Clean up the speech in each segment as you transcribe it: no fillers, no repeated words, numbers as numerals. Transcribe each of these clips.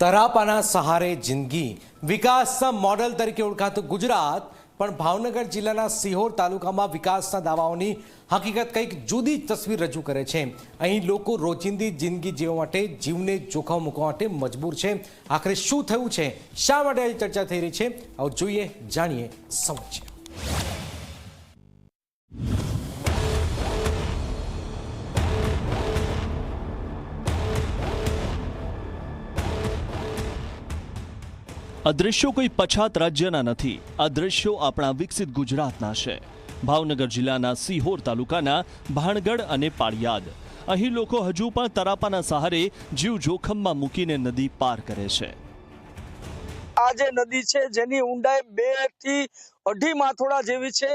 તરાપાના સહારે જિંદગી વિકાસના મોડલ તરીકે ઓળખાતું ગુજરાત પણ ભાવનગર જિલ્લાના સિહોર તાલુકામાં વિકાસના દાવાઓની હકીકત કંઈક જુદી જ તસવીર રજૂ કરે છે। અહીં લોકો રોજિંદી જિંદગી જીવવા માટે જીવને જોખમ મૂકવા માટે મજબૂર છે। આખરે શું થયું છે, શા માટે આ ચર્ચા થઈ રહી છે, આવો જોઈએ, જાણીએ, સમજીએ। આ દ્રશ્યો કોઈ પછાત રાજ્યના નથી। આ દ્રશ્યો આપણા વિકસિત ગુજરાતના છે। ભાવનગર જિલ્લાના સિહોર તાલુકાના ભાણગઢ અને પાળિયાદ। અહીં લોકો હજુ પણ તરાપાના સહારે જીવ જોખમમાં મૂકીને નદી પાર કરે છે। આ જે નદી છે જેની ઊંડાઈ 2 થી 2.5 માથોડા જેવી છે।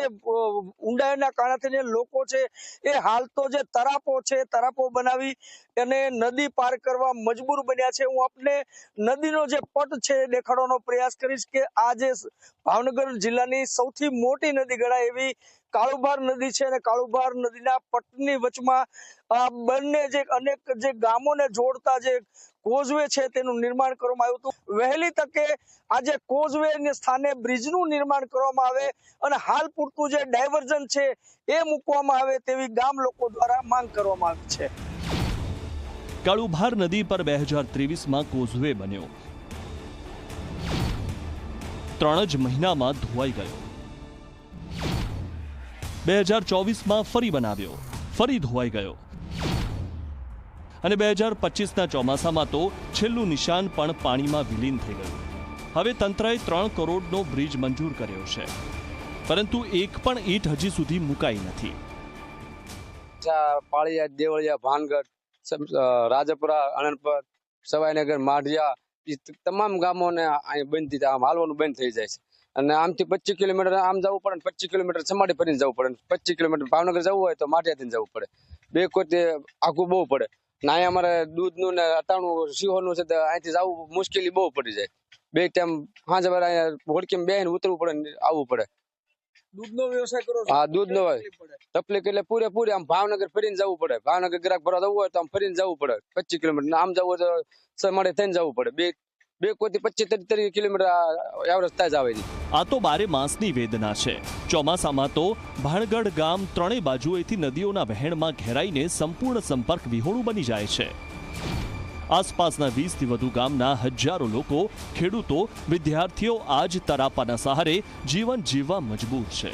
ઊંડાઈના કારણે લોકો છે એ હાલ તો જે તરાપો છે, તરાપો બનાવી અને નદી પાર કરવા મજબૂર બન્યા છે। હું આપને નદીનો જે પટ છે દેખાડવાનો પ્રયાસ કરીશ કે આ જે ભાવનગર જિલ્લાની સૌથી મોટી નદી ગણાય એવી કાળુભાર નદી છે અને કાળુભાર નદીના પટની વચમાં બંને જે અનેક જે ગામોને જોડતા જે કોઝવે છે તેનું નિર્માણ કરવામાં આવ્યું હતું। વહેલી તકે આ જે કોઝવે સ્થાને બ્રિજનું નિર્માણ કરવામાં આવે અને હાલ પૂરતું જે ડાયવર્ઝન છે એ મૂકવામાં આવે તેવી ગામ લોકો દ્વારા માંગ કરવામાં આવી છે। કાળુભાર નદી પર 2023માં કોઝવે બન્યો, 3 જ મહિનામાં ધોવાઈ ગયો। 2024માં ફરી બનાવ્યો, ફરી ધોવાઈ ગયો અને 2025ના ચોમાસામાં તો છેલ્લું નિશાન પણ પાણીમાં વિલીન થઈ ગયું। હવે તંત્રએ 3 કરોડનો બ્રિજ મંજૂર કર્યો છે, પરંતુ એક પણ ઈંટ હજી સુધી મુકાઈ નથી। પાળિયાદ, દેવળિયા, ભાનગઢ, રાજપુરા, આણંદપર, સવાઈનગર, માઢિયા તમામ ગામોને બંધ થઈ આમ હાલવાનું બંધ થઈ જાય છે અને આમથી 25 કિલોમીટર આમ જવું પડે, 25 કિલોમીટર સમાડી ફરીને જવું પડે, 25 કિલોમીટર ભાવનગર જવું હોય તો માઢિયાથી જવું પડે। બે કોઈ આખું બહુ પડે ના। અમારે દૂધનું ને અટાણું સિહોરનું છે તો અહીંથી જવું મુશ્કેલી બહુ પડી જાય। 2 ટાઈમ સાંજે અહીંયા હોડકીમાં બેહીને ઉતરવું પડે, આવવું પડે। દૂધનો વ્યવસાય કરો? હા, દૂધનો હોય તકલીફ એટલે પૂરેપૂરી આમ ભાવનગર ફરીને જવું પડે। ભાવનગર ગ્રાહક ભરવા જવું હોય તો આમ ફરીને જવું પડે 25 કિલોમીટર, આમ જવું હોય તો સમાડે થઈને જવું પડે। બે કોઈથી 25-30 કિલોમીટર એવરેજ થાય જ આવે છે। આ તો 12 માસની વેદના છે। ચોમાસામાં તો ભાણગઢ ગામ 3 બાજુએથી નદીઓના વહેણમાં ઘેરાઈને સંપૂર્ણ સંપર્ક વિહોણું બની જાય છે। આસપાસના 20 થી વધુ ગામના હજારો લોકો, ખેડૂતો, વિદ્યાર્થીઓ આજ તરાપાના સહારે જીવન જીવવા મજબૂર છે।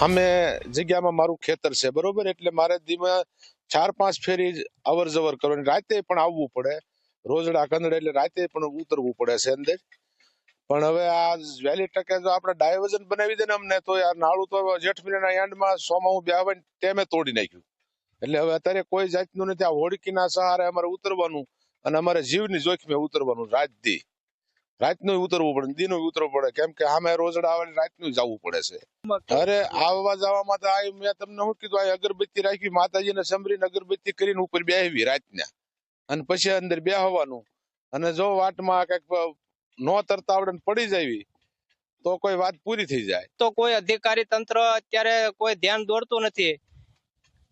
અમે જગ્યામાં મારું ખેતર છે બરોબર, એટલે મારે દીમાં 4-5 ફેરી અવર જવર કરવાની, રાતે પણ આવવું પડે। રોજડા કંદડે એટલે રાતે પણ ઉતરવું પડે છે અંદર। પણ હવે આ વહેલી ટકે જો આપણે ડાયવર્ઝન બનાવી દે ને અમને તો આ નાળું તો જેઠ મહિનાના એન્ડમાં સોમાં બે આવે તેમે તોડી નાખ્યું। એટલે હવે અત્યારે કોઈ જાતનું નથી। આ હોડકીના સહારે અમારે ઉતરવાનું અને અમારે જીવની જોખમે ઉતરવાનું। રાતનું ઉતરવું પડે, દીનું ઉતરવું પડે, કેમ કે સામે રોજડા આવે રાતનું જવું પડે છે। અરે આવવા જવામાં તો મેં તમને શું કીધું, આ અગરબત્તી રાખી માતાજીને સમરીને અગરબત્તી કરીને ઉપર બેહવી રાતના અને પછી અંદર બેહવાનું અને જો વાટમાં કઈક નો તરતા આવડે પડી જાય તો કોઈ વાત પૂરી થઈ જાય। તો કોઈ અધિકારી તંત્ર અત્યારે કોઈ ધ્યાન દોરતું નથી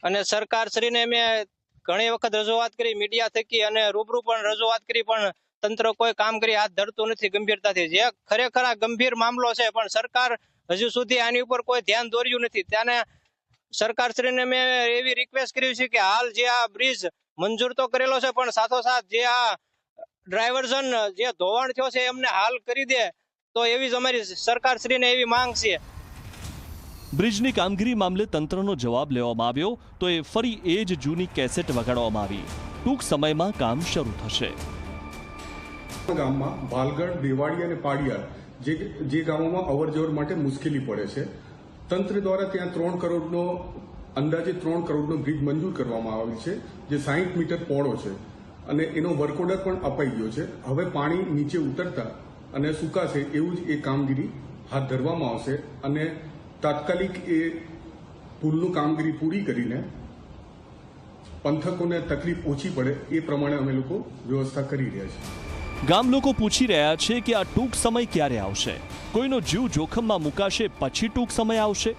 અને સરકાર શ્રીને મેં ઘણી વખત રજૂઆત કરી મીડિયા થકી અને રૂબરૂ પણ રજૂઆત કરી, પણ તંત્ર કોઈ કામ કરી હાથ ધરતું નથી ગંભીરતાથી। જે ખરેખર આ ગંભીર મામલો છે પણ સરકાર હજુ સુધી આની ઉપર કોઈ ધ્યાન દોર્યું નથી। ત્યારે સરકાર શ્રીને મેં એવી રિક્વેસ્ટ કરી છે કે હાલ જે આ બ્રિજ મંજૂર તો કરેલો છે પણ સાથોસાથ જે આ ડાયવર્ઝન જે ધોવાણ થયો છે એમને હાલ કરી દે તો એવી જ અમારી સરકાર શ્રીને એવી માંગ છે। બ્રિજની કામગીરી મામલે તંત્રનો જવાબ લેવામાં આવ્યો તો એ ફરી એ જ જૂની કેસેટ વગાડવામાં આવી। ટૂંક સમયમાં કામ શરૂ થશે। ગામમાં ભાલગઢ, દેવાડી અને પાળિયાદ જે ગામોમાં અવરજવર માટે મુશ્કેલી પડે છે, તંત્ર દ્વારા ત્યાં 3 કરોડનો અંદાજે 3 કરોડનો બ્રિજ મંજૂર કરવામાં આવેલ છે, જે 60 મીટર પહોળો છે અને એનો વર્ક ઓર્ડર પણ અપાઈ ગયો છે। હવે પાણી નીચે ઉતરતા અને સુકાશે એવું જ એ કામગીરી હાથ ધરવામાં આવશે અને તાત્કાલિક એ પુલનું કામગીરી પૂરી કરીને પંથકોને તકલીફ ઓછી પડે એ પ્રમાણે અમે લોકો વ્યવસ્થા કરી રહ્યા છીએ। ગામ લોકો પૂછી રહ્યા છે કે આ ટૂંક સમય ક્યારે આવશે? કોઈનો જીવ જોખમમાં મુકાશે પછી ટૂંક સમય આવશે?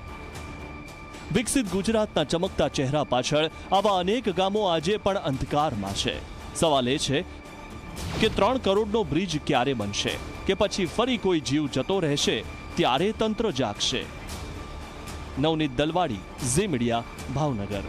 વિકસિત ગુજરાતના ચમકતા ચહેરા પાછળ આવા અનેક ગામો આજે પણ અંધકારમાં છે। સવાલ એ છે કે 3 કરોડનો બ્રિજ ક્યારે બનશે કે પછી ફરી કોઈ જીવ જતો રહેશે ત્યારે તંત્ર જાગશે? નવનીત દલવાડી, ઝી મીડિયા, ભાવનગર.